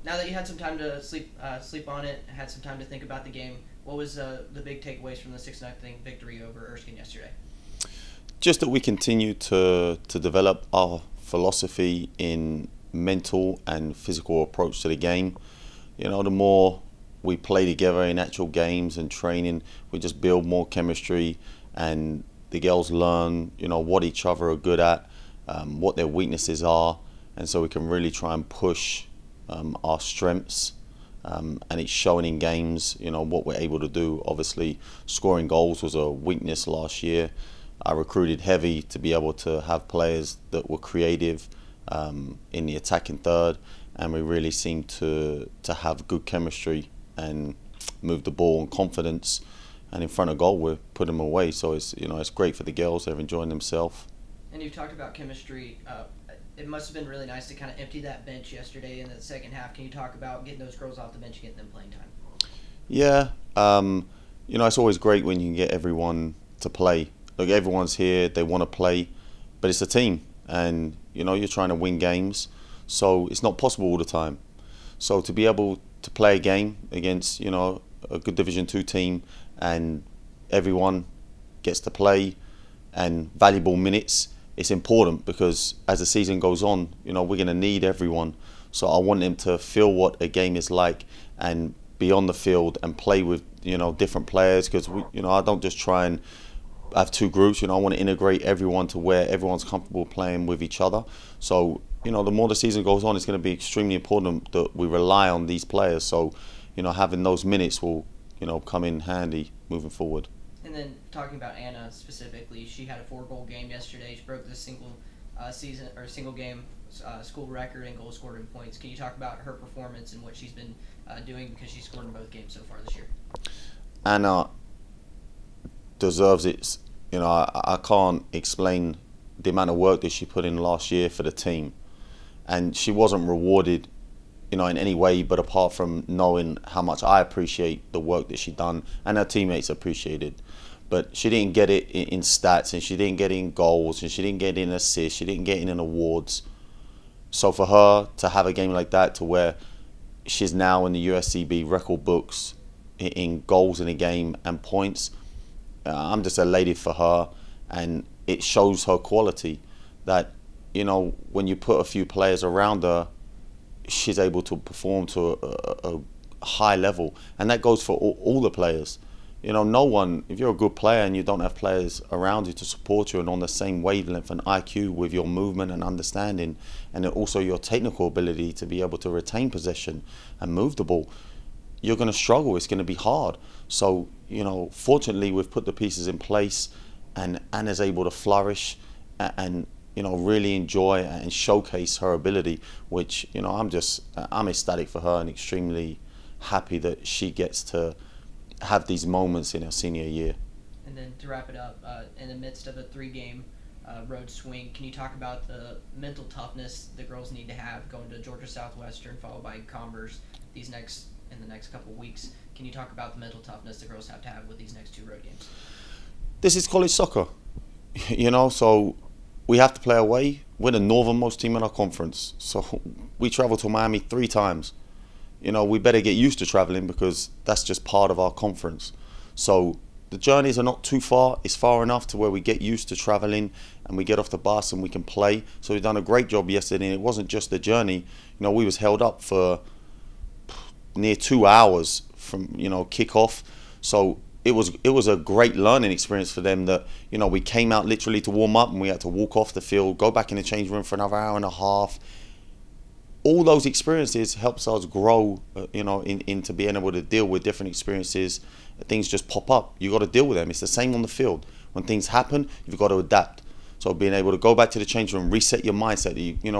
Now that you had some time to sleep on it, had some time to think about the game, what was the big takeaways from the 6-0 victory over Erskine yesterday? Just that we continue to develop our philosophy in mental and physical approach to the game. The more we play together in actual games and training, we just build more chemistry, and the girls learn, what each other are good at, what their weaknesses are, and so we can really try and push our strengths. And it's showing in games, what we're able to do. Obviously, scoring goals was a weakness last year. I recruited heavy to be able to have players that were creative in the attacking third, and we really seemed to have good chemistry and move the ball and confidence. And in front of goal, we put them away. So it's great for the girls. They're enjoying themselves. And you've talked about chemistry. It must have been really nice to kind of empty that bench yesterday in the second half. Can you talk about getting those girls off the bench and getting them playing time? Yeah, it's always great when you can get everyone to play. Look, everyone's here, they want to play, but it's a team, and you're trying to win games, so it's not possible all the time. So to be able to play a game against a good Division Two team, and everyone gets to play and valuable minutes, it's important because as the season goes on, we're going to need everyone. So I want them to feel what a game is like and be on the field and play with different players, because I don't just try and have two groups. I want to integrate everyone to where everyone's comfortable playing with each other. So the more the season goes on, it's going to be extremely important that we rely on these players. So having those minutes will come in handy moving forward. And then talking about Anna specifically, she had a 4 goal game yesterday. She broke the single game school record in goals scored in points. Can you talk about her performance and what she's been doing, because she's scored in both games so far this year? Anna deserves it. I can't explain the amount of work that she put in last year for the team, and she wasn't rewarded, in any way, but apart from knowing how much I appreciate the work that she done and her teammates appreciated. But she didn't get it in stats, and she didn't get it in goals, and she didn't get it in assists, she didn't get it in awards. So for her to have a game like that, to where she's now in the USCB record books in goals in a game and points, I'm just elated for her, and it shows her quality that when you put a few players around her, she's able to perform to a high level, and that goes for all the players. No one, if you're a good player and you don't have players around you to support you and on the same wavelength and IQ with your movement and understanding, and also your technical ability to be able to retain possession and move the ball, you're going to struggle. It's going to be hard. So, fortunately, we've put the pieces in place, and Anna's able to flourish and really enjoy and showcase her ability, which, I'm ecstatic for her and extremely happy that she gets to have these moments in her senior year. And then to wrap it up, in the midst of a 3 game road swing, can you talk about the mental toughness the girls need to have going to Georgia Southwestern, followed by Commerce in the next couple weeks? Can you talk about the mental toughness the girls have to have with these next 2 road games? This is college soccer, so we have to play away. We're the northernmost team in our conference, so we travel to Miami 3 times. We better get used to traveling, because that's just part of our conference. So the journeys are not too far. It's far enough to where we get used to traveling, and we get off the bus and we can play. So we've done a great job yesterday, and it wasn't just the journey. We was held up for near 2 hours from kick off. So it was a great learning experience for them, that we came out literally to warm up, and we had to walk off the field, go back in the change room for another hour and a half. All those experiences helps us grow, into being able to deal with different experiences. Things just pop up. You got to deal with them. It's the same on the field. When things happen, you've got to adapt. So being able to go back to the change room, reset your mindset,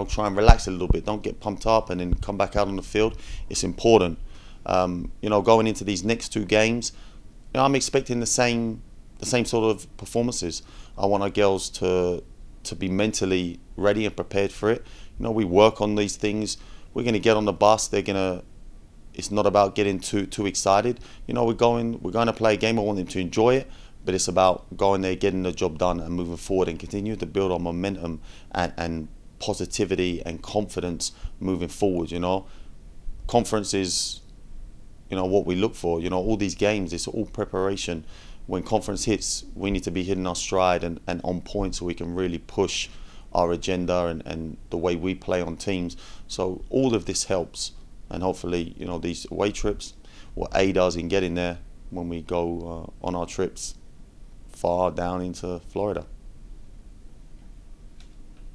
try and relax a little bit. Don't get pumped up and then come back out on the field. It's important. Going into these next 2 games, I'm expecting the same sort of performances. I want our girls to be mentally ready and prepared for it. We work on these things. We're going to get on the bus. It's not about getting too excited. We're going to play a game. I want them to enjoy it, but it's about going there, getting the job done, and moving forward, and continue to build on momentum and positivity and confidence moving forward. conference is, what we look for. All these games, it's all preparation. When conference hits, we need to be hitting our stride and on point so we can really push our agenda and the way we play on teams. So all of this helps, and hopefully, these away trips will aid us in getting there when we go on our trips far down into Florida.